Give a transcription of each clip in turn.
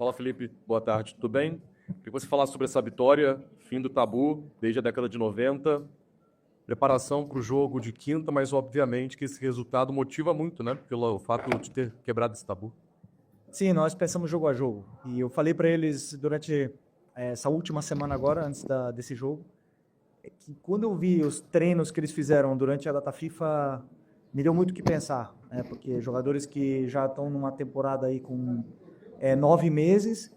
Fala, Felipe. Boa tarde, tudo bem? Queria que você falasse sobre essa vitória, fim do tabu, desde a década de 90, preparação para o jogo de quinta, mas obviamente que esse resultado motiva muito, né? Pelo fato de ter quebrado esse tabu. Sim, nós pensamos jogo a jogo. E eu falei para eles durante essa última semana agora, antes desse jogo, que quando eu vi os treinos que eles fizeram durante a data FIFA, me deu muito o que pensar, né? Porque jogadores que já estão numa temporada aí com 9 meses,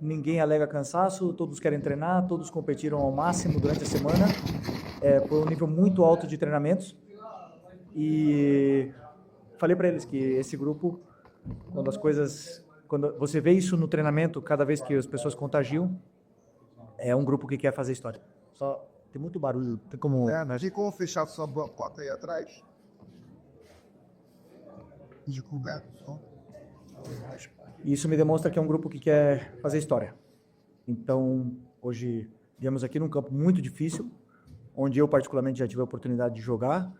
ninguém alega cansaço, todos querem treinar, todos competiram ao máximo durante a semana, por um nível muito alto de treinamentos. E falei para eles que esse grupo, quando você vê isso no treinamento, cada vez que as pessoas contagiam, é um grupo que quer fazer história. Só tem muito barulho, tem como... Mas tem como fechar sua boa cota aí atrás? De coberto só. Isso me demonstra que é um grupo que quer fazer história. Então, hoje, viemos aqui num campo muito difícil, onde eu particularmente já tive a oportunidade de jogar,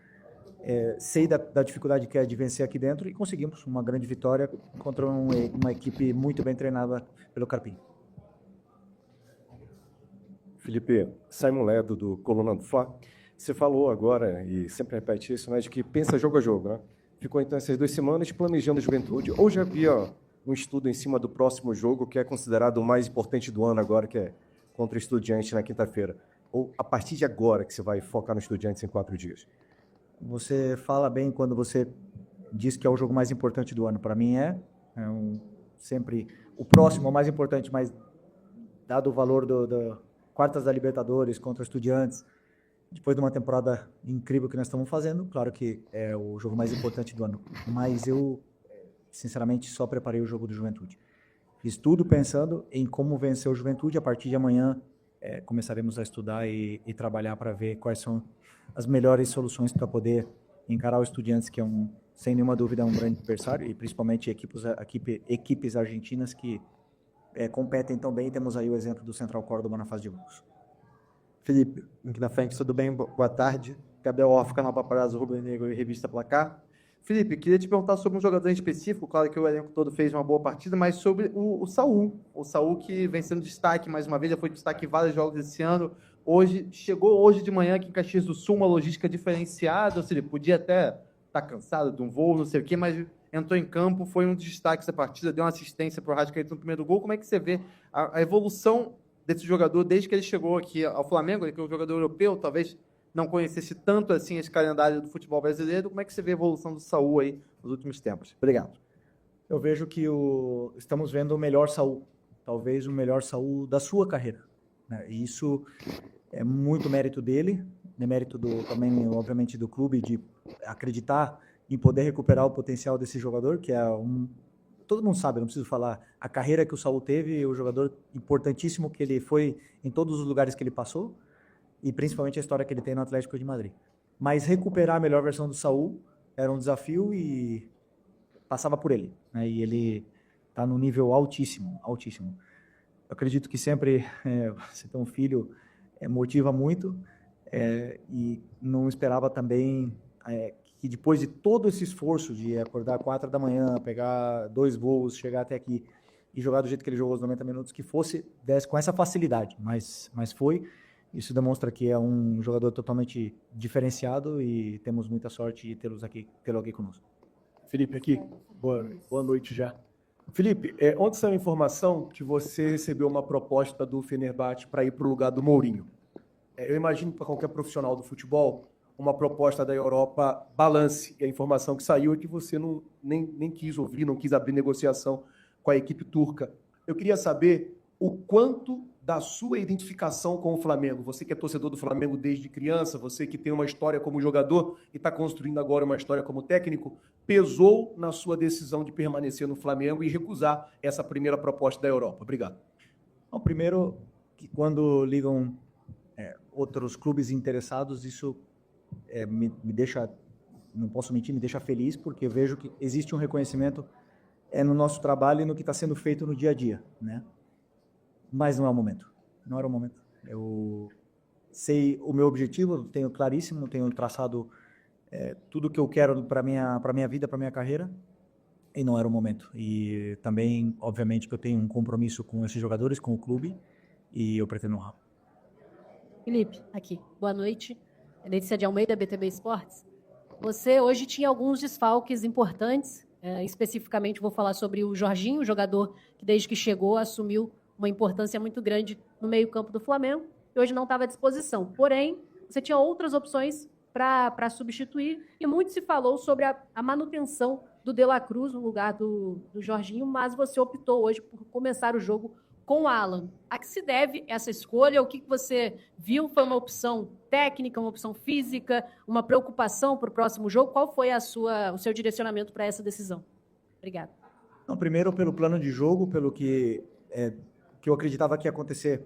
sei da dificuldade que é de vencer aqui dentro e conseguimos uma grande vitória contra uma equipe muito bem treinada pelo Carpim. Felipe, Simon Ledo, do Coluna do Fla. Você falou agora, e sempre repete isso, né, de que pensa jogo a jogo, né? Ficou então essas 2 semanas planejando Juventude, ou já havia um estudo em cima do próximo jogo, que é considerado o mais importante do ano agora, que é contra o Estudiantes na quinta-feira? Ou a partir de agora que você vai focar no Estudiantes em 4 dias? Você fala bem quando você diz que é o jogo mais importante do ano. Para mim sempre o próximo é o mais importante, mas dado o valor do quartas da Libertadores contra Estudiantes, depois de uma temporada incrível que nós estamos fazendo, claro que é o jogo mais importante do ano. Mas eu, sinceramente, só preparei o jogo do Juventude. Fiz tudo pensando em como vencer o Juventude. A partir de amanhã começaremos a estudar e trabalhar para ver quais são as melhores soluções para poder encarar o Estudiantes, que é sem nenhuma dúvida um grande adversário, e principalmente equipes argentinas que competem tão bem. Temos aí o exemplo do Central Córdoba na fase de grupos. Felipe, aqui na frente, tudo bem? Boa tarde. Gabriel Orff, canal Paparazzo, Rubro Negro e Revista Placar. Felipe, queria te perguntar sobre um jogador em específico, claro que o elenco todo fez uma boa partida, mas sobre o Saul. O Saul que vem sendo destaque mais uma vez, já foi destaque em vários jogos esse ano. Chegou hoje de manhã aqui em Caxias do Sul, uma logística diferenciada, ou seja, podia até estar cansado de um voo, não sei o quê, mas entrou em campo, foi um dos destaques da partida, deu uma assistência para o Rascaeta no primeiro gol. Como é que você vê a evolução desse jogador desde que ele chegou aqui ao Flamengo, que é um jogador europeu, talvez não conhecesse tanto assim esse calendário do futebol brasileiro? Como é que você vê a evolução do Saul aí nos últimos tempos? Obrigado. Eu vejo que estamos vendo o melhor Saul, talvez o melhor Saul da sua carreira, né? E isso é muito mérito dele, mérito também, obviamente, do clube, de acreditar em poder recuperar o potencial desse jogador, que todo mundo sabe, não preciso falar, a carreira que o Saul teve, o jogador importantíssimo que ele foi em todos os lugares que ele passou, e principalmente a história que ele tem no Atlético de Madrid. Mas recuperar a melhor versão do Saul era um desafio e passava por ele, né? E ele está no nível altíssimo, altíssimo. Eu acredito que sempre você ter um filho motiva muito, e não esperava também que depois de todo esse esforço de acordar 4 da manhã, pegar 2 voos, chegar até aqui e jogar do jeito que ele jogou os 90 minutos, que desse com essa facilidade, mas foi. Isso demonstra que é um jogador totalmente diferenciado e temos muita sorte de tê-lo aqui conosco. Felipe, aqui. Boa noite já. Felipe, ontem saiu a informação que você recebeu uma proposta do Fenerbahçe para ir para o lugar do Mourinho. Eu imagino para qualquer profissional do futebol, uma proposta da Europa balance. E a informação que saiu é que você nem quis ouvir, não quis abrir negociação com a equipe turca. Eu queria saber o quanto da sua identificação com o Flamengo, você que é torcedor do Flamengo desde criança, você que tem uma história como jogador e está construindo agora uma história como técnico, pesou na sua decisão de permanecer no Flamengo e recusar essa primeira proposta da Europa? Obrigado. Bom, primeiro, que quando ligam outros clubes interessados, isso me deixa, não posso mentir, me deixa feliz, porque eu vejo que existe um reconhecimento no nosso trabalho e no que está sendo feito no dia a dia, né? Mas não é o momento. Não era o momento. Eu sei o meu objetivo, tenho claríssimo, tenho traçado tudo que eu quero para minha vida, para minha carreira. e não era o momento. E também, obviamente, que eu tenho um compromisso com esses jogadores, com o clube, e eu pretendo honrar. Felipe, aqui. Boa noite. Letícia de Almeida, BTB Esportes. Você hoje tinha alguns desfalques importantes. Especificamente, vou falar sobre o Jorginho, jogador que, desde que chegou, assumiu uma importância muito grande no meio-campo do Flamengo, e hoje não estava à disposição. Porém, você tinha outras opções para substituir, e muito se falou sobre a manutenção do De La Cruz no lugar do Jorginho, mas você optou hoje por começar o jogo com o Alan. A que se deve essa escolha? O que você viu? Foi uma opção técnica, uma opção física, uma preocupação para o próximo jogo? Qual foi o seu direcionamento para essa decisão? Obrigada. Não, primeiro, pelo plano de jogo, pelo que eu acreditava que ia acontecer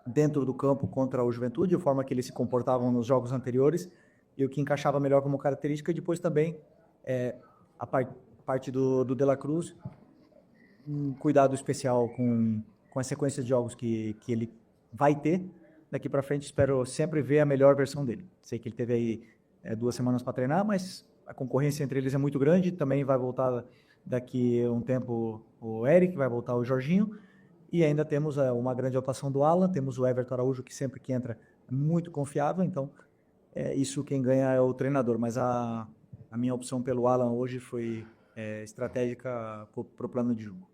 dentro do campo contra o Juventude, a forma que eles se comportavam nos jogos anteriores, e o que encaixava melhor como característica, e depois também a parte do De La Cruz, um cuidado especial com a sequência de jogos que ele vai ter daqui para frente. Espero sempre ver a melhor versão dele. Sei que ele teve aí 2 semanas para treinar, mas a concorrência entre eles é muito grande. Também vai voltar daqui a um tempo o Eric, vai voltar o Jorginho, e ainda temos uma grande atuação do Alan, temos o Everton Araújo, que sempre que entra é muito confiável, então isso quem ganha é o treinador, mas a minha opção pelo Alan hoje foi estratégica para o plano de jogo.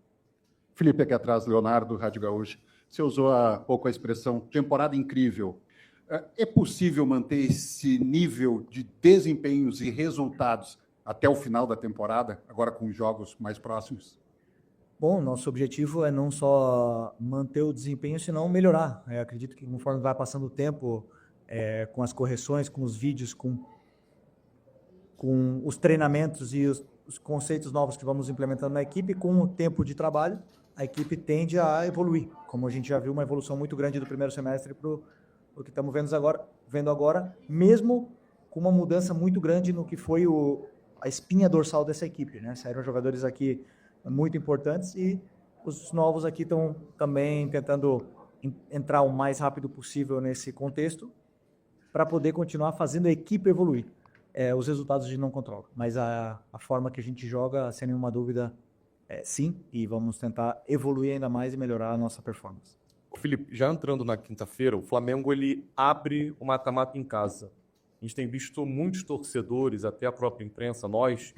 Felipe, aqui atrás, Leonardo, Rádio Gaúcho. Você usou há pouco a expressão temporada incrível. É possível manter esse nível de desempenhos e resultados até o final da temporada, agora com jogos mais próximos? Bom, nosso objetivo é não só manter o desempenho, senão melhorar. Eu acredito que conforme vai passando o tempo, com as correções, com os vídeos, com os treinamentos e os conceitos novos que vamos implementando na equipe, com o tempo de trabalho, a equipe tende a evoluir. Como a gente já viu, uma evolução muito grande do primeiro semestre para o que estamos vendo agora, mesmo com uma mudança muito grande no que foi a espinha dorsal dessa equipe, né? Saíram jogadores aqui muito importantes e os novos aqui estão também tentando entrar o mais rápido possível nesse contexto para poder continuar fazendo a equipe evoluir. Os resultados a gente não controla, mas a forma que a gente joga, sem nenhuma dúvida, sim, e vamos tentar evoluir ainda mais e melhorar a nossa performance. Felipe, já entrando na quinta-feira, o Flamengo ele abre o mata-mata em casa. A gente tem visto muitos torcedores, até a própria imprensa, nós,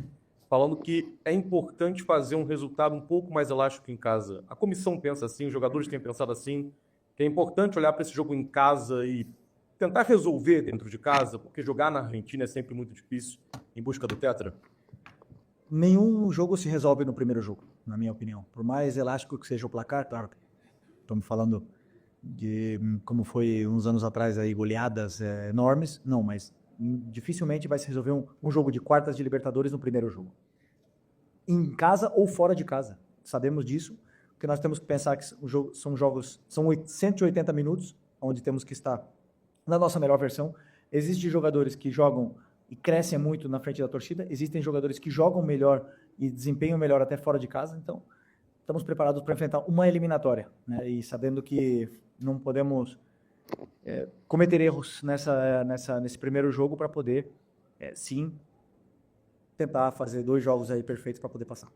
falando que é importante fazer um resultado um pouco mais elástico em casa. A comissão pensa assim, os jogadores têm pensado assim, que é importante olhar para esse jogo em casa e tentar resolver dentro de casa, porque jogar na Argentina é sempre muito difícil, em busca do tetra. Nenhum jogo se resolve no primeiro jogo, na minha opinião. Por mais elástico que seja o placar, claro, estamos falando de como foi uns anos atrás, aí, goleadas enormes. Não, mas dificilmente vai se resolver um jogo de quartas de Libertadores no primeiro jogo. Em casa ou fora de casa. Sabemos disso, porque nós temos que pensar que são 180 minutos, onde temos que estar na nossa melhor versão. Existem jogadores que jogam e crescem muito na frente da torcida, existem jogadores que jogam melhor e desempenham melhor até fora de casa, então estamos preparados para enfrentar uma eliminatória, né? E sabendo que não podemos cometer erros nesse primeiro jogo para poder, sim, tentar fazer 2 jogos aí perfeitos para poder passar.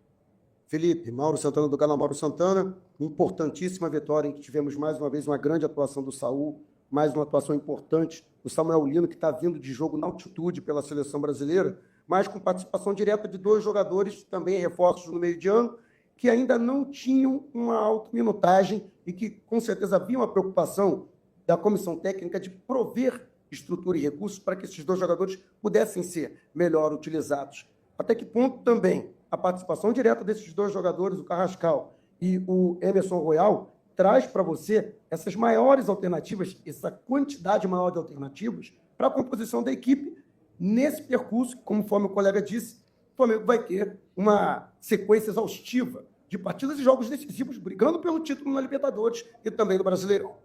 Felipe, Mauro Santana do canal Mauro Santana, importantíssima vitória em que tivemos mais uma vez uma grande atuação do Saul, mais uma atuação importante do Samuel Lino, que está vindo de jogo na altitude pela seleção brasileira, mas com participação direta de 2 jogadores, também reforços no meio de ano, que ainda não tinham uma alta minutagem e que, com certeza, havia uma preocupação da comissão técnica de prover estrutura e recursos para que esses 2 jogadores pudessem ser melhor utilizados. Até que ponto também a participação direta desses 2 jogadores, o Carrascal e o Emerson Royal, traz para você essas maiores alternativas, essa quantidade maior de alternativas para a composição da equipe nesse percurso, conforme o colega disse, o Flamengo vai ter uma sequência exaustiva de partidas e jogos decisivos, brigando pelo título na Libertadores e também no Brasileirão.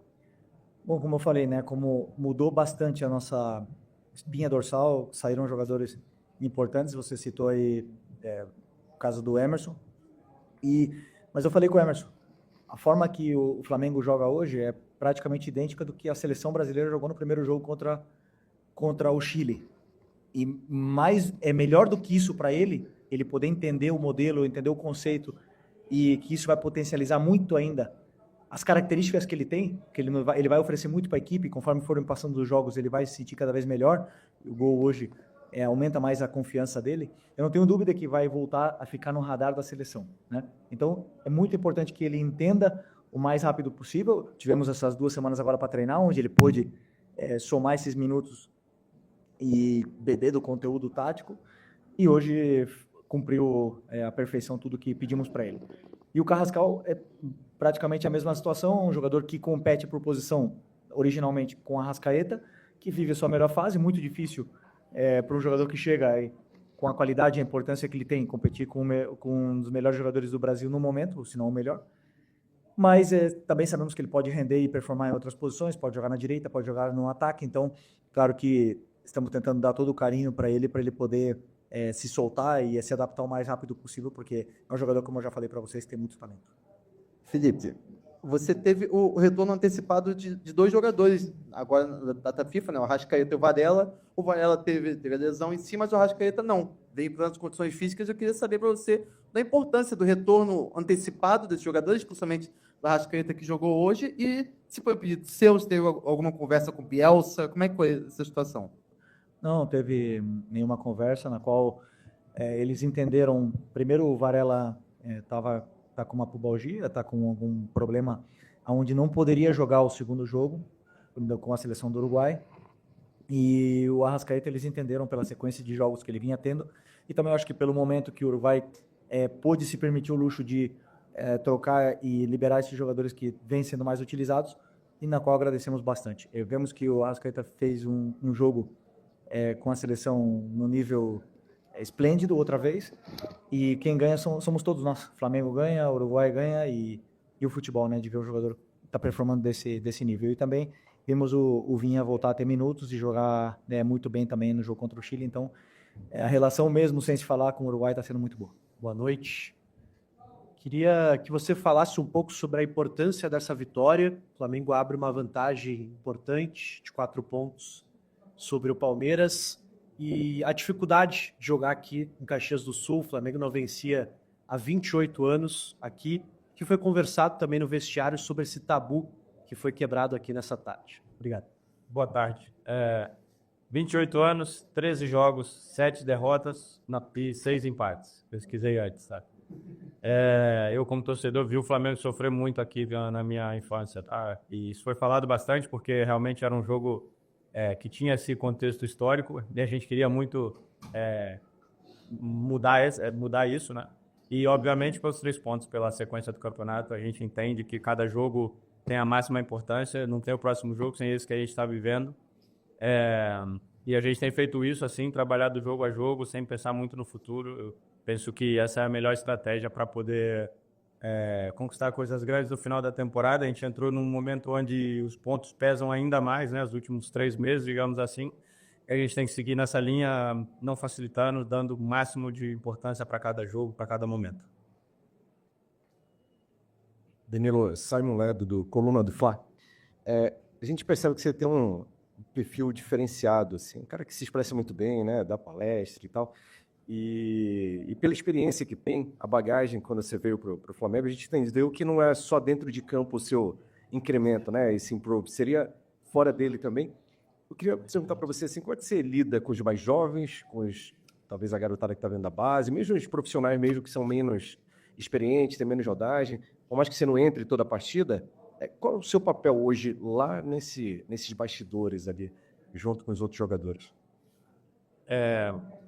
Bom, como eu falei, né, como mudou bastante a nossa espinha dorsal, saíram jogadores importantes, você citou aí o caso do Emerson, mas eu falei com o Emerson, a forma que o Flamengo joga hoje é praticamente idêntica do que a seleção brasileira jogou no primeiro jogo contra o Chile. E mais, é melhor do que isso para ele, ele poder entender o modelo, entender o conceito, e que isso vai potencializar muito ainda as características que ele tem, que ele vai oferecer muito para a equipe, conforme forem passando os jogos, ele vai se sentir cada vez melhor. O gol hoje aumenta mais a confiança dele. Eu não tenho dúvida que vai voltar a ficar no radar da seleção, né? Então, é muito importante que ele entenda o mais rápido possível. Tivemos essas 2 semanas agora para treinar, onde ele pôde somar esses minutos e beber do conteúdo tático, e hoje cumpriu à perfeição tudo que pedimos para ele. E o Carrascal é praticamente a mesma situação, um jogador que compete por posição originalmente com a Arrascaeta, que vive a sua melhor fase, muito difícil para um jogador que chega aí, com a qualidade e a importância que ele tem, competir com um dos melhores jogadores do Brasil no momento, se não o melhor. Mas também sabemos que ele pode render e performar em outras posições, pode jogar na direita, pode jogar no ataque, então, claro que estamos tentando dar todo o carinho para ele poder se soltar e se adaptar o mais rápido possível, porque é um jogador, como eu já falei para vocês, que tem muito talento. Felipe, você teve o retorno antecipado de 2 jogadores agora na data FIFA, né? O Arrascaeta e o Varela. O Varela teve a lesão em si, mas o Arrascaeta não. Veio para as condições físicas. Eu queria saber para você da importância do retorno antecipado desses jogadores, principalmente do Arrascaeta que jogou hoje, e se foi pedido seu, se teve alguma conversa com o Bielsa, como é que foi essa situação? Não teve nenhuma conversa na qual eles entenderam. Primeiro, o Varela tá com uma pubalgia, está com algum problema onde não poderia jogar o segundo jogo com a seleção do Uruguai. E o Arrascaeta, eles entenderam pela sequência de jogos que ele vinha tendo, e também eu acho que pelo momento que o Uruguai pôde se permitir o luxo de trocar e liberar esses jogadores que vêm sendo mais utilizados, e na qual agradecemos bastante. Vemos que o Arrascaeta fez um jogo com a seleção no nível esplêndido outra vez, e quem ganha somos todos nós. Flamengo ganha, Uruguai ganha, e o futebol, né, de ver o jogador tá performando desse nível. E também vimos o Vinha voltar a ter minutos e jogar muito bem também no jogo contra o Chile, então a relação mesmo sem se falar com o Uruguai está sendo muito boa. Boa noite. Queria que você falasse um pouco sobre a importância dessa vitória. O Flamengo abre uma vantagem importante de 4 pontos sobre o Palmeiras e a dificuldade de jogar aqui em Caxias do Sul. O Flamengo não vencia há 28 anos aqui, que foi conversado também no vestiário sobre esse tabu que foi quebrado aqui nessa tarde. Obrigado. Boa tarde. 28 anos, 13 jogos, 7 derrotas e 6 empates. Pesquisei antes, tá? Eu, como torcedor, vi o Flamengo sofrer muito aqui na minha infância, tá? E isso foi falado bastante porque realmente era um jogo que tinha esse contexto histórico e a gente queria muito mudar isso, né? E, obviamente, pelos 3 pontos, pela sequência do campeonato, a gente entende que cada jogo tem a máxima importância, não tem o próximo jogo sem esse que a gente está vivendo. E a gente tem feito isso, assim, trabalhado jogo a jogo, sem pensar muito no futuro. Eu penso que essa é a melhor estratégia para poder conquistar coisas grandes no final da temporada. A gente entrou num momento onde os pontos pesam ainda mais, né? Os últimos 3 meses, digamos assim. A gente tem que seguir nessa linha, não facilitando, dando o máximo de importância para cada jogo, para cada momento. Danilo, Simon Ledo, do Coluna do Fla. A gente percebe que você tem um perfil diferenciado, assim, um cara que se expressa muito bem, né, dá palestra e tal. E pela experiência que tem, a bagagem, quando você veio para o Flamengo, a gente entendeu que não é só dentro de campo o seu incremento, né, esse improve, seria fora dele também. Eu queria perguntar para você, assim, como é que você lida com os mais jovens, talvez a garotada que está vendo da base, mesmo os profissionais mesmo que são menos experientes, têm menos rodagem, por mais que você não entre toda a partida, qual é o seu papel hoje lá nesses bastidores ali, junto com os outros jogadores?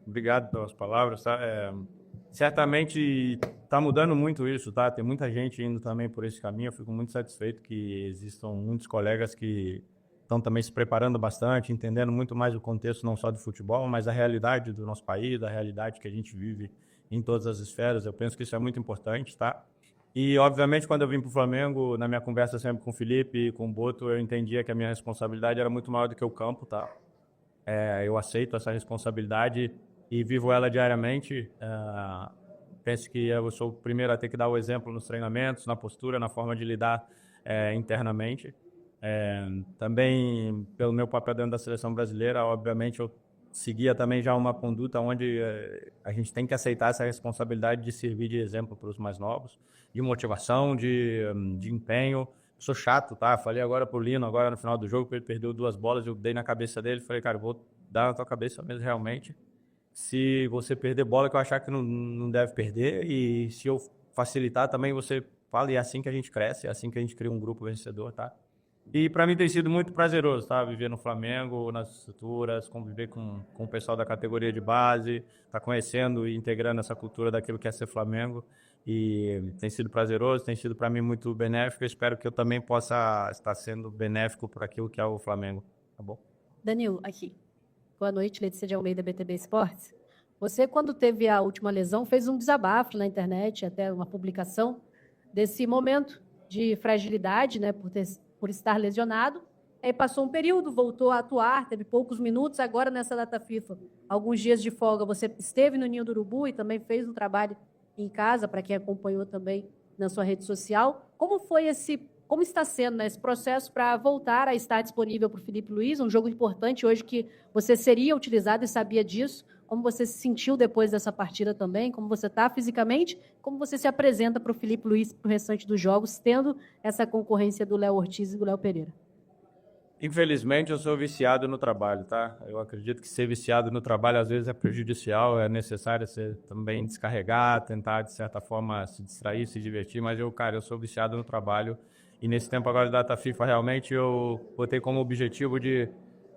Obrigado pelas palavras, tá? Certamente está mudando muito isso, tá? Tem muita gente indo também por esse caminho. Eu fico muito satisfeito que existam muitos colegas que estão também se preparando bastante, entendendo muito mais o contexto não só do futebol, mas a realidade do nosso país, da realidade que a gente vive em todas as esferas. Eu penso que isso é muito importante, tá? E, obviamente, quando eu vim para o Flamengo, na minha conversa sempre com o Felipe e com o Boto, eu entendia que a minha responsabilidade era muito maior do que o campo, tá? Eu aceito essa responsabilidade e vivo ela diariamente. Penso que eu sou o primeiro a ter que dar o exemplo nos treinamentos, na postura, na forma de lidar internamente. Também, pelo meu papel dentro da seleção brasileira, obviamente, eu seguia também já uma conduta onde a gente tem que aceitar essa responsabilidade de servir de exemplo para os mais novos, de motivação, de empenho. Sou chato, tá? Falei agora pro Lino, agora no final do jogo, que ele perdeu 2 bolas, eu dei na cabeça dele, falei, cara, eu vou dar na tua cabeça mesmo, realmente. Se você perder bola que eu achar que não deve perder, e se eu facilitar também, você fala, e é assim que a gente cresce, é assim que a gente cria um grupo vencedor, tá? E para mim tem sido muito prazeroso, tá? Viver no Flamengo, nas estruturas, conviver com o pessoal da categoria de base, tá conhecendo e integrando essa cultura daquilo que é ser Flamengo. E tem sido prazeroso, tem sido para mim muito benéfico. Eu espero que eu também possa estar sendo benéfico para aquilo que é o Flamengo, tá bom? Danilo, aqui. Boa noite, Letícia de Almeida, BTB Esportes. Você, quando teve a última lesão, fez um desabafo na internet, até uma publicação, desse momento de fragilidade, né, por estar lesionado. Aí passou um período, voltou a atuar, teve poucos minutos. Agora, nessa data FIFA, alguns dias de folga, você esteve no Ninho do Urubu e também fez um trabalho em casa, para quem acompanhou também na sua rede social. Como está sendo, né, esse processo para voltar a estar disponível para o Filipe Luiz, um jogo importante hoje que você seria utilizado e sabia disso? Como você se sentiu depois dessa partida também? Como você está fisicamente? Como você se apresenta para o Filipe Luiz para o restante dos jogos, tendo essa concorrência do Léo Ortiz e do Léo Pereira? Infelizmente, eu sou viciado no trabalho, tá? Eu acredito que ser viciado no trabalho, às vezes, é prejudicial, é necessário você também descarregar, tentar, de certa forma, se distrair, se divertir, mas eu sou viciado no trabalho. E nesse tempo agora da data FIFA, realmente, eu botei como objetivo de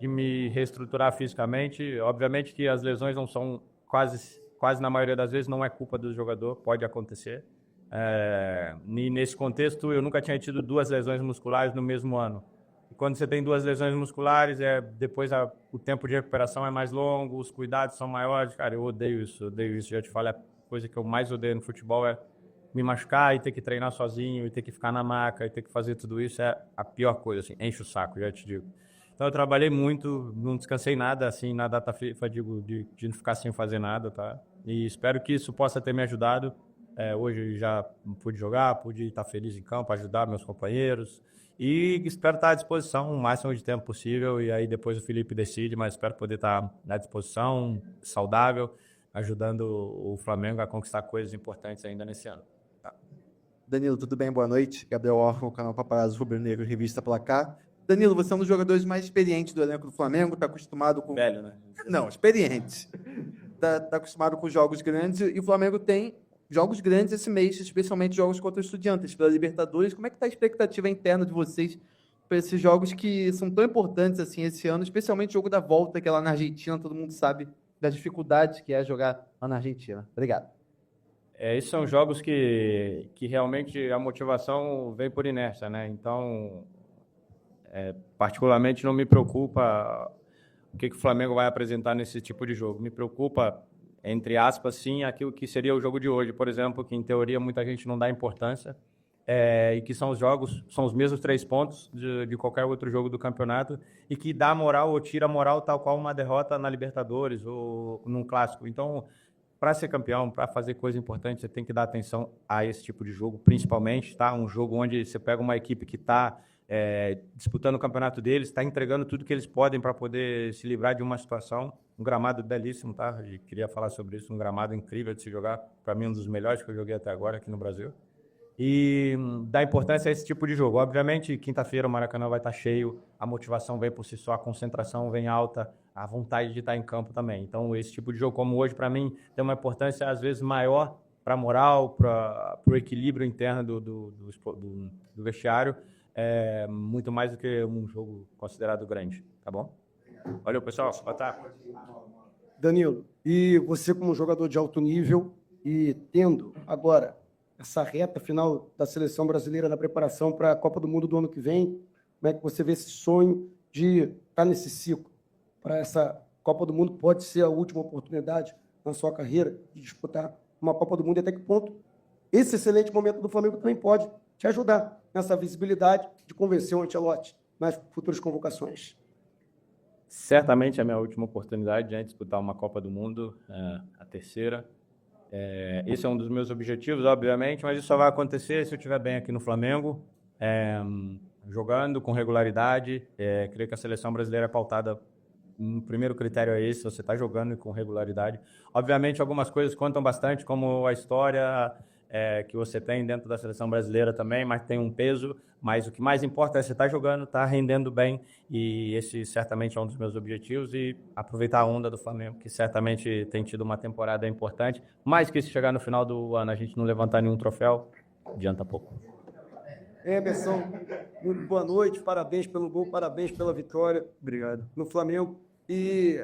me reestruturar fisicamente. Obviamente que as lesões não são, quase na maioria das vezes, não é culpa do jogador, pode acontecer. E nesse contexto, eu nunca tinha tido 2 lesões musculares no mesmo ano. E quando você tem 2 lesões musculares, depois o tempo de recuperação é mais longo, os cuidados são maiores. Cara, eu odeio isso. Já te falo, a coisa que eu mais odeio no futebol é me machucar e ter que treinar sozinho, e ter que ficar na maca, e ter que fazer tudo isso é a pior coisa, assim, enche o saco, já te digo. Então eu trabalhei muito, não descansei nada, assim, na data FIFA, digo, de não ficar sem fazer nada, tá? E espero que isso possa ter me ajudado. Hoje já pude jogar, pude estar feliz em campo, ajudar meus companheiros, e espero estar à disposição o máximo de tempo possível, e aí depois o Felipe decide, mas espero poder estar à disposição, saudável, ajudando o Flamengo a conquistar coisas importantes ainda nesse ano. Danilo, tudo bem? Boa noite. Gabriel Orfão, canal Paparazzo Rubro Negro, Revista Placar. Danilo, você é um dos jogadores mais experientes do elenco do Flamengo, está acostumado com... Velho, né? Não, experiente. Está acostumado com jogos grandes, e o Flamengo tem jogos grandes esse mês, especialmente jogos contra os Estudiantes, pela Libertadores. Como é que está a expectativa interna de vocês para esses jogos que são tão importantes assim esse ano, especialmente o jogo da volta, que é lá na Argentina, todo mundo sabe das dificuldades que é jogar lá na Argentina. Obrigado. Esses são jogos que realmente a motivação vem por inércia, né? Então, particularmente não me preocupa o que o Flamengo vai apresentar nesse tipo de jogo. Me preocupa, entre aspas, sim, aquilo que seria o jogo de hoje, por exemplo, que em teoria muita gente não dá importância, e que são os mesmos 3 pontos de qualquer outro jogo do campeonato, e que dá moral ou tira moral tal qual uma derrota na Libertadores ou num clássico. Então, para ser campeão, para fazer coisa importante, você tem que dar atenção a esse tipo de jogo, principalmente, tá? Um jogo onde você pega uma equipe que está disputando o campeonato deles, está entregando tudo que eles podem para poder se livrar de uma situação. Um gramado belíssimo, tá? Eu queria falar sobre isso, um gramado incrível de se jogar, para mim um dos melhores que eu joguei até agora aqui no Brasil. E dá importância a esse tipo de jogo. Obviamente, quinta-feira o Maracanã vai estar cheio, a motivação vem por si só, a concentração vem alta, a vontade de estar em campo também. Então, esse tipo de jogo, como hoje, para mim, tem uma importância, às vezes, maior para a moral, para o equilíbrio interno do vestiário, muito mais do que um jogo considerado grande, tá bom? Valeu, pessoal. Boa tarde. Danilo, e você como jogador de alto nível e tendo agora essa reta final da seleção brasileira na preparação para a Copa do Mundo do ano que vem, como é que você vê esse sonho de estar nesse ciclo? Para essa Copa do Mundo pode ser a última oportunidade na sua carreira de disputar uma Copa do Mundo, e até que ponto esse excelente momento do Flamengo também pode te ajudar nessa visibilidade de convencer o Ancelotti nas futuras convocações. Certamente é a minha última oportunidade de disputar uma Copa do Mundo, a terceira. Esse é um dos meus objetivos, obviamente, mas isso só vai acontecer se eu estiver bem aqui no Flamengo, jogando com regularidade. Creio que a seleção brasileira é pautada um primeiro critério é esse, você está jogando com regularidade. Obviamente, algumas coisas contam bastante, como a história que você tem dentro da seleção brasileira também, mas tem um peso. Mas o que mais importa é você estar jogando, estar rendendo bem, e esse certamente é um dos meus objetivos, e aproveitar a onda do Flamengo, que certamente tem tido uma temporada importante, mas que se chegar no final do ano a gente não levantar nenhum troféu, adianta pouco. Emerson, muito boa noite, parabéns pelo gol, parabéns pela vitória. Obrigado. No Flamengo. E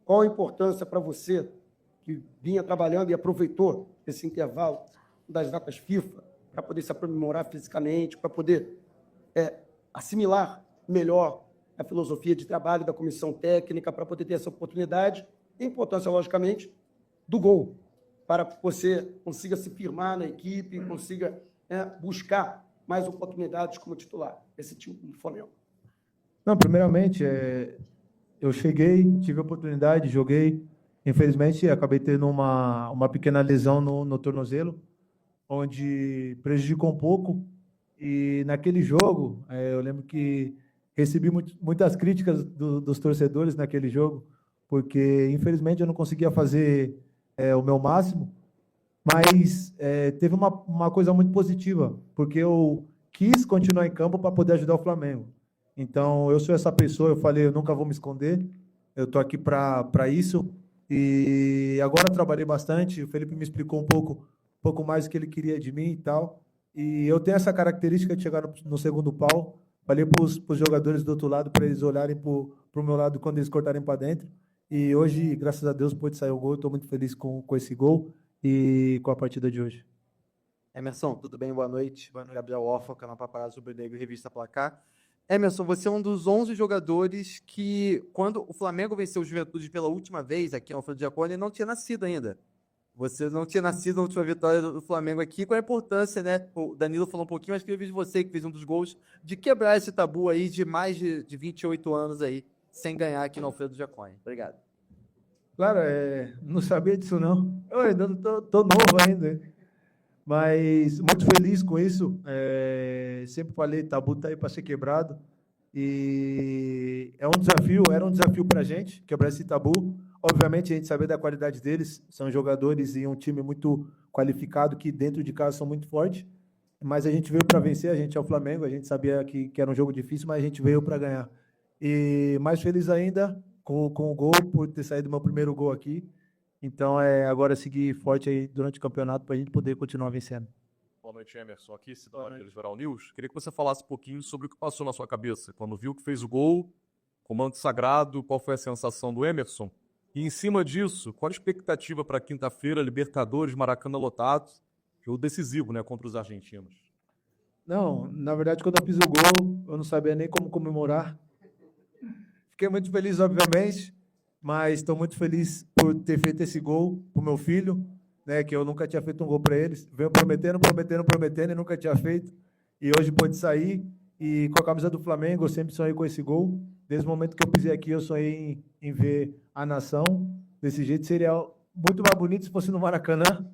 qual a importância para você, que vinha trabalhando e aproveitou esse intervalo das datas FIFA, para poder se aprimorar fisicamente, para poder assimilar melhor a filosofia de trabalho da comissão técnica, para poder ter essa oportunidade, e a importância, logicamente, do gol, para que você consiga se firmar na equipe, consiga buscar mais oportunidades como titular, esse time do Flamengo. Não, primeiramente, eu cheguei, tive a oportunidade, joguei. Infelizmente, acabei tendo uma pequena lesão no tornozelo, onde prejudicou um pouco. E naquele jogo, eu lembro que recebi muitas críticas dos torcedores naquele jogo, porque, infelizmente, eu não conseguia fazer o meu máximo. Mas teve uma coisa muito positiva, porque eu quis continuar em campo para poder ajudar o Flamengo. Então, eu sou essa pessoa, eu falei, eu nunca vou me esconder, eu estou aqui para isso. E agora trabalhei bastante, o Felipe me explicou um pouco mais o que ele queria de mim e tal. E eu tenho essa característica de chegar no segundo pau, falei para os jogadores do outro lado, para eles olharem para o meu lado quando eles cortarem para dentro. E hoje, graças a Deus, pôde sair o gol, estou muito feliz com esse gol e com a partida de hoje. Emerson, tudo bem? Boa noite. Gabriel Orfa, canal Paparazzo Rubro-Negro e Revista Placar. Emerson, você é um dos 11 jogadores que, quando o Flamengo venceu o Juventude pela última vez aqui no Alfredo Jaconi, não tinha nascido ainda. Você não tinha nascido na última vitória do Flamengo aqui. Qual a importância, né? O Danilo falou um pouquinho, mas queria ver de você, que fez um dos gols, de quebrar esse tabu aí de mais de 28 anos aí, sem ganhar aqui no Alfredo Jaconi. Obrigado. Claro, não sabia disso não. Eu ainda tô novo ainda. Mas muito feliz com isso. Sempre falei, tabu tá aí para ser quebrado. E era um desafio para a gente quebrar esse tabu. Obviamente, a gente sabia da qualidade deles. São jogadores e um time muito qualificado que dentro de casa são muito fortes. Mas a gente veio para vencer, a gente é o Flamengo. A gente sabia que era um jogo difícil, mas a gente veio para ganhar. E mais feliz ainda com o gol, por ter saído meu primeiro gol aqui. Então, agora seguir forte aí durante o campeonato para a gente poder continuar vencendo. Boa noite, Emerson. Aqui, Cidade Liberal News. Queria que você falasse um pouquinho sobre o que passou na sua cabeça quando viu que fez o gol, comando sagrado, qual foi a sensação do Emerson? E, em cima disso, qual a expectativa para quinta-feira, Libertadores, Maracanã lotado, jogo decisivo, né, contra os argentinos? Não, na verdade, quando eu fiz o gol, eu não sabia nem como comemorar. Fiquei muito feliz, obviamente, mas estou muito feliz por ter feito esse gol para o meu filho, né, que eu nunca tinha feito um gol para eles. Venho prometendo e nunca tinha feito. E hoje pôde sair. E com a camisa do Flamengo, eu sempre sonhei com esse gol. Desde o momento que eu pisei aqui, eu sonhei em ver a nação desse jeito. Seria muito mais bonito se fosse no Maracanã,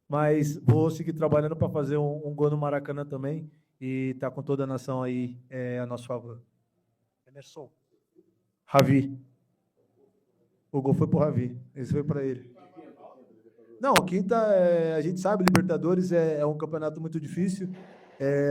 mas vou seguir trabalhando para fazer um gol no Maracanã também e estar com toda a nação aí a nosso favor. Emerson. Ravi. O gol foi pro Ravi. Esse foi para ele. Não, quinta, a gente sabe, Libertadores é um campeonato muito difícil.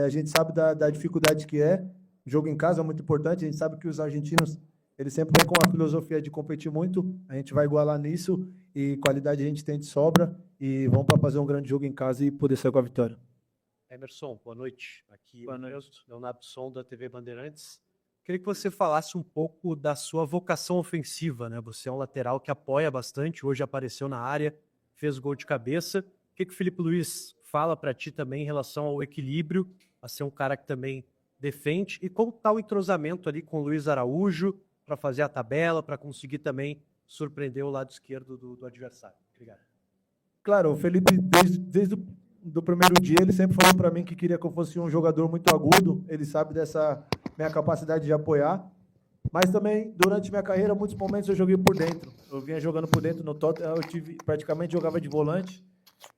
A gente sabe da dificuldade que é. O jogo em casa é muito importante. A gente sabe que os argentinos, eles sempre vêm com a filosofia de competir muito. A gente vai igualar nisso e qualidade a gente tem de sobra. E vamos para fazer um grande jogo em casa e poder sair com a vitória. Emerson, boa noite. Aqui é o Leonardo Som, da TV Bandeirantes. Queria que você falasse um pouco da sua vocação ofensiva, né? Você é um lateral que apoia bastante, hoje apareceu na área, fez gol de cabeça. O que o Felipe Luiz fala para ti também em relação ao equilíbrio, a ser um cara que também defende, e como está o entrosamento ali com o Luiz Araújo para fazer a tabela, para conseguir também surpreender o lado esquerdo do adversário? Obrigado. Claro, o Felipe, desde o primeiro dia, ele sempre falou para mim que queria que eu fosse um jogador muito agudo. Ele sabe dessa minha capacidade de apoiar. Mas também, durante minha carreira, muitos momentos eu joguei por dentro. Eu vinha jogando por dentro no Tottenham, praticamente jogava de volante.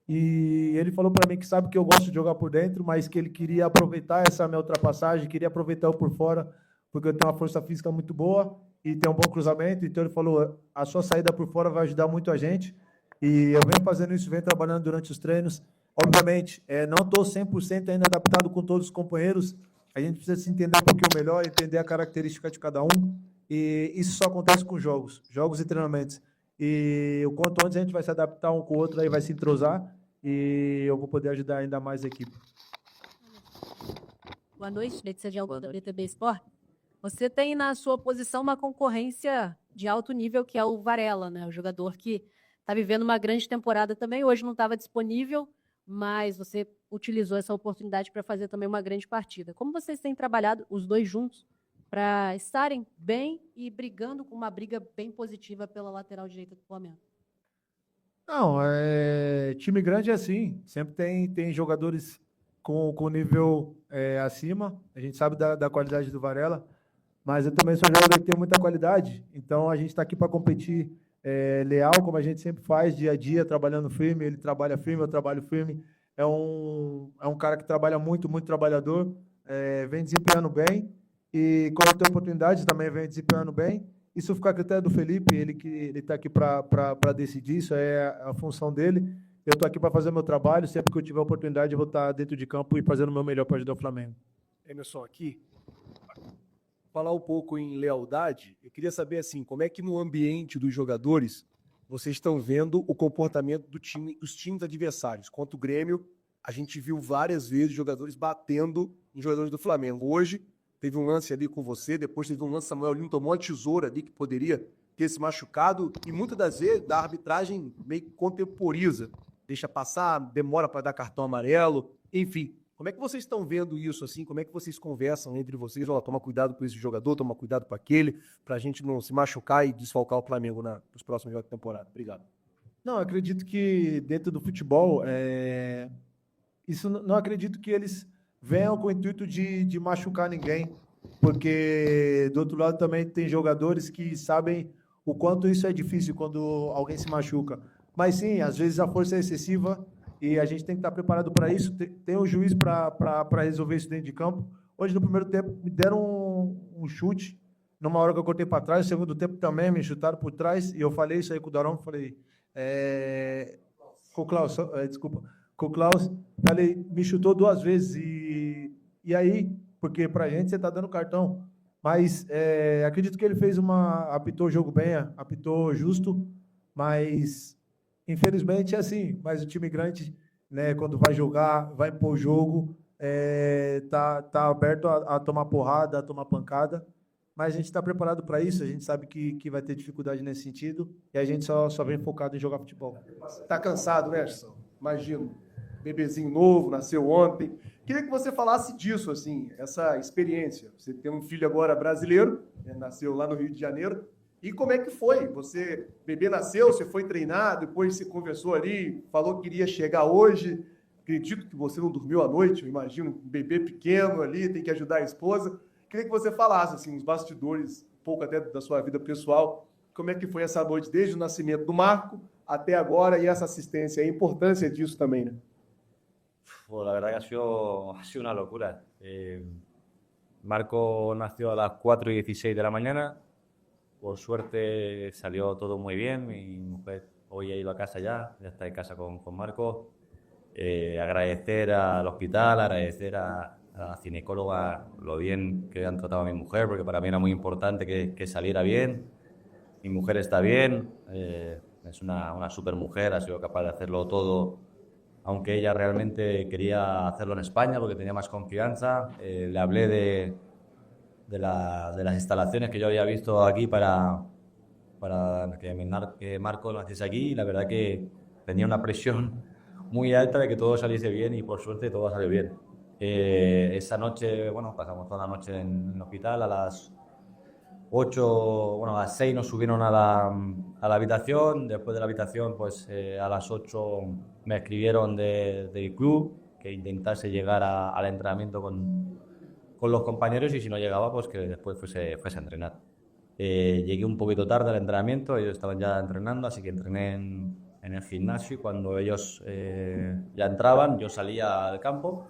E ele falou para mim que sabe que eu gosto de jogar por dentro, mas que ele queria aproveitar essa minha ultrapassagem, queria aproveitar eu por fora, porque eu tenho uma força física muito boa e tem um bom cruzamento. Então ele falou, a sua saída por fora vai ajudar muito a gente. E eu venho fazendo isso, venho trabalhando durante os treinos. Obviamente, não estou 100% ainda adaptado com todos os companheiros. A gente precisa se entender um pouquinho melhor, entender a característica de cada um. E isso só acontece com jogos e treinamentos. E o quanto antes a gente vai se adaptar um com o outro, aí vai se entrosar. E eu vou poder ajudar ainda mais a equipe. Boa noite, Letícia de Almeida, da BTB Sport. Você tem na sua posição uma concorrência de alto nível, que é o Varela, né? O jogador que está vivendo uma grande temporada também. Hoje não estava disponível, mas você utilizou essa oportunidade para fazer também uma grande partida. Como vocês têm trabalhado, os dois juntos, para estarem bem e brigando com uma briga bem positiva pela lateral direita do Flamengo? Não, time grande é assim. Sempre tem jogadores com nível acima. A gente sabe da qualidade do Varela, mas eu também sou um jogador que tem muita qualidade. Então a gente está aqui para competir leal, como a gente sempre faz, dia a dia, trabalhando firme. Ele trabalha firme, eu trabalho firme. É um cara que trabalha muito, muito trabalhador, vem desempenhando bem. E quando tem oportunidade, também vem desempenhando bem. Isso fica a critério do Felipe, ele está aqui para decidir, isso é a função dele. Eu estou aqui para fazer meu trabalho, sempre que eu tiver oportunidade eu vou estar dentro de campo e fazendo o meu melhor para ajudar o Flamengo. Emerson, aqui, falar um pouco em lealdade, eu queria saber assim, como é que no ambiente dos jogadores vocês estão vendo o comportamento dos times adversários. Contra o Grêmio, a gente viu várias vezes jogadores batendo em jogadores do Flamengo. Hoje, teve um lance ali com você, depois teve um lance, Samuel Lino tomou uma tesoura ali que poderia ter se machucado, e muitas das vezes a arbitragem meio que contemporiza, deixa passar, demora para dar cartão amarelo, enfim. Como é que vocês estão vendo isso, assim? Como é que vocês conversam entre vocês? Ó, toma cuidado com esse jogador, toma cuidado com aquele, pra gente não se machucar e desfalcar o Flamengo nos próximos jogos da temporada. Obrigado. Não, eu acredito que dentro do futebol, isso não acredito que eles venham com o intuito de machucar ninguém, porque do outro lado também tem jogadores que sabem o quanto isso é difícil quando alguém se machuca. Mas sim, às vezes a força é excessiva e a gente tem que estar preparado para isso. Tem um juiz para resolver isso dentro de campo. Hoje, no primeiro tempo, me deram um chute, numa hora que eu cortei para trás. No segundo tempo também me chutaram por trás, e eu falei isso aí com o Darão, falei... com o Klaus, desculpa. Com o Klaus, falei, me chutou 2 vezes. E aí, porque pra gente você tá dando cartão. Mas acredito que ele apitou o jogo bem, apitou justo, mas infelizmente é assim. Mas o time grande, né, quando vai jogar, vai impor o jogo, tá aberto a tomar porrada, a tomar pancada. Mas a gente está preparado para isso, a gente sabe que vai ter dificuldade nesse sentido, e a gente só vem focado em jogar futebol. Tá cansado, né, Edson? Imagino. Bebezinho novo, nasceu ontem. Queria que você falasse disso, assim, essa experiência. Você tem um filho agora brasileiro, né, nasceu lá no Rio de Janeiro. E como é que foi? Bebê nasceu, você foi treinar, depois você conversou ali, falou que iria chegar hoje. Acredito que você não dormiu à noite, eu imagino, um bebê pequeno ali, tem que ajudar a esposa. Queria que você falasse, assim, os bastidores, um pouco até da sua vida pessoal, como é que foi essa noite, desde o nascimento do Marco até agora, e essa assistência, a importância disso também, né? Pues la verdad que ha sido una locura. Marco nació a las 4:16 de la mañana. Por suerte salió todo muy bien. Mi mujer hoy ha ido a casa ya está en casa con Marco. Agradecer al hospital, agradecer a la ginecóloga lo bien que han tratado a mi mujer, porque para mí era muy importante que saliera bien. Mi mujer está bien, es una super mujer, ha sido capaz de hacerlo todo, aunque ella realmente quería hacerlo en España porque tenía más confianza. Le hablé de las instalaciones que yo había visto aquí para que Marco naciese aquí, y la verdad que tenía una presión muy alta de que todo saliese bien, y por suerte todo salió bien. Esa noche, bueno, pasamos toda la noche en el hospital. A las 8, bueno, a las 6 nos subieron a la habitación. Después de la habitación, pues a las 8 me escribieron del club que intentase llegar al entrenamiento con los compañeros, y si no llegaba, pues que después fuese a entrenar. Llegué un poquito tarde al entrenamiento, ellos estaban ya entrenando, así que entrené en el gimnasio, y cuando ellos ya entraban, yo salía al campo.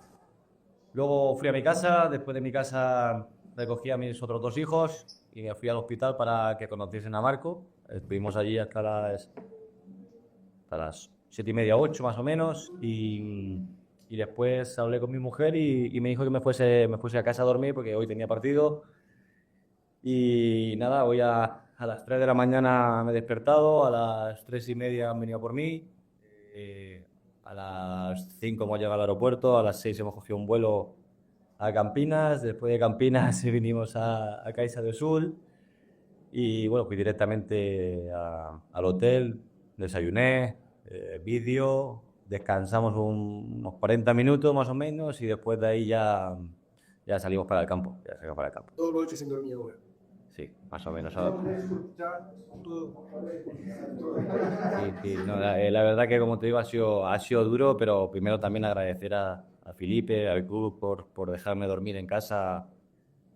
Luego fui a mi casa. Después de mi casa recogí a mis otros 2 hijos, y me fui al hospital para que conociesen a Marco. Estuvimos allí hasta las 7:30, 8 más o menos, y después hablé con mi mujer y me dijo que me fuese a casa a dormir porque hoy tenía partido. Y nada, hoy a las 3 de la mañana me he despertado, a las 3:30 han venido por mí, a las 5 hemos llegado al aeropuerto, a las 6 hemos cogido un vuelo a Campinas, después de Campinas vinimos a Caixa do Sul y bueno, fui directamente al hotel, desayuné, vídeo, descansamos unos 40 minutos más o menos y después de ahí ya salimos para el campo, Toda noite sem dormir, não é? Sí, más o menos. Sí, no, la verdad que como te digo ha sido duro, pero primero también agradecer a Felipe, al club por dejarme dormir en casa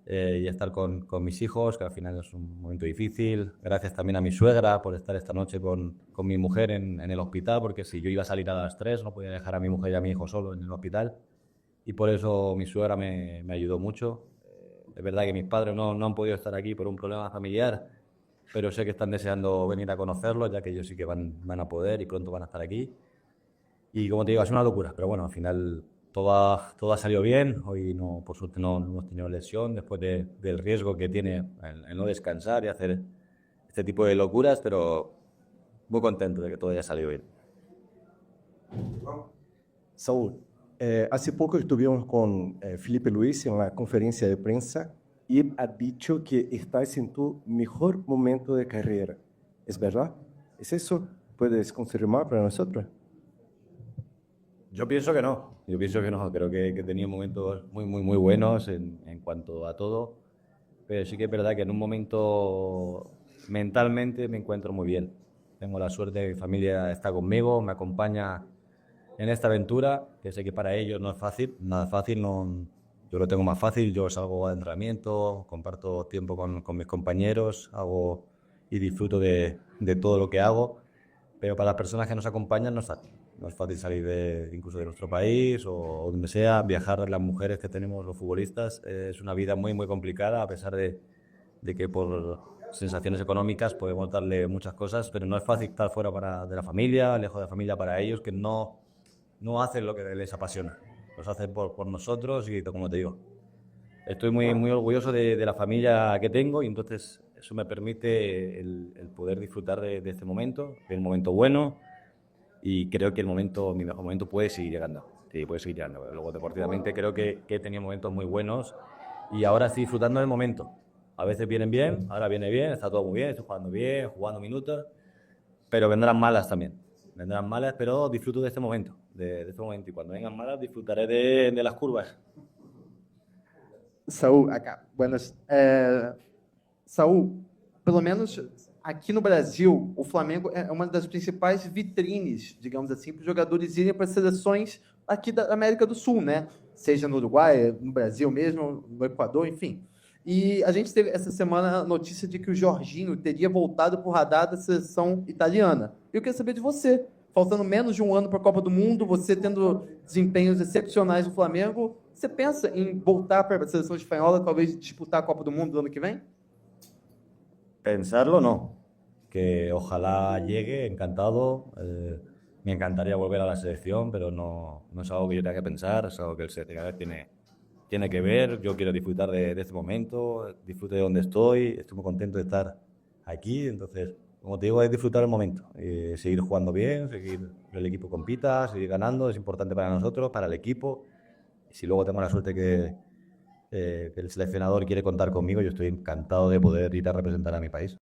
y estar con mis hijos, que al final es un momento difícil. Gracias también a mi suegra por estar esta noche con mi mujer en el hospital, porque si yo iba a salir a las 3 no podía dejar a mi mujer y a mi hijo solo en el hospital. Y por eso mi suegra me ayudó mucho. Es verdad que mis padres no han podido estar aquí por un problema familiar, pero sé que están deseando venir a conocerlos, ya que ellos sí que van a poder y pronto van a estar aquí. Y como te digo, es una locura, pero bueno, al final todo ha salido bien. Hoy, por suerte, no hemos tenido lesión después del riesgo que tiene el no descansar y hacer este tipo de locuras, pero muy contento de que todo haya salido bien. Saúl, hace poco estuvimos con Felipe Luis en la conferencia de prensa y ha dicho que estás en tu mejor momento de carrera. ¿Es verdad? ¿Es eso? ¿Puedes confirmar para nosotros? Yo pienso que no. Creo que he tenido momentos muy buenos en cuanto a todo, pero sí que es verdad que en un momento mentalmente me encuentro muy bien. Tengo la suerte de que mi familia está conmigo, me acompaña en esta aventura, que sé que para ellos no es fácil, nada fácil, yo lo tengo más fácil, yo salgo a entrenamiento, comparto tiempo con mis compañeros, hago y disfruto de todo lo que hago, pero para las personas que nos acompañan no es fácil. No es fácil salir incluso de nuestro país o donde sea, viajar, las mujeres que tenemos, los futbolistas, es una vida muy complicada, a pesar de que por sensaciones económicas podemos darle muchas cosas, pero no es fácil estar fuera de la familia, lejos de la familia para ellos, que no hacen lo que les apasiona, los hacen por nosotros y como te digo, estoy muy orgulloso de la familia que tengo y entonces eso me permite el poder disfrutar de este momento, de un momento bueno y creo que mi mejor momento puede seguir llegando. Sí, puede seguir llegando. Luego deportivamente creo que he tenido momentos muy buenos y ahora estoy disfrutando del momento. A veces vienen bien, ahora viene bien, está todo muy bien, estoy jugando minutos, pero vendrán malas también. Vendrán malas, pero disfruto de este momento, y cuando vengan malas disfrutaré de las curvas. Saúl, acá. Buenas. Saúl, pelo menos aqui no Brasil, o Flamengo é uma das principais vitrines, digamos assim, para os jogadores irem para as seleções aqui da América do Sul, né? Seja no Uruguai, no Brasil mesmo, no Equador, enfim. E a gente teve essa semana a notícia de que o Jorginho teria voltado para o radar da seleção italiana. Eu queria saber de você, faltando menos de um ano para a Copa do Mundo, você tendo desempenhos excepcionais no Flamengo, você pensa em voltar para a seleção espanhola, talvez disputar a Copa do Mundo do ano que vem? Pensarlo no, que ojalá llegue, encantado, me encantaría volver a la selección, pero no es algo que yo tenga que pensar, es algo que el seleccionador tiene que ver. Yo quiero disfrutar de este momento, disfruto de donde estoy muy contento de estar aquí, entonces, como te digo, es disfrutar el momento, seguir jugando bien, seguir el equipo compita, seguir ganando, es importante para nosotros, para el equipo, y si luego tengo la suerte que el seleccionador quiere contar conmigo, yo estoy encantado de poder ir a representar a mi país.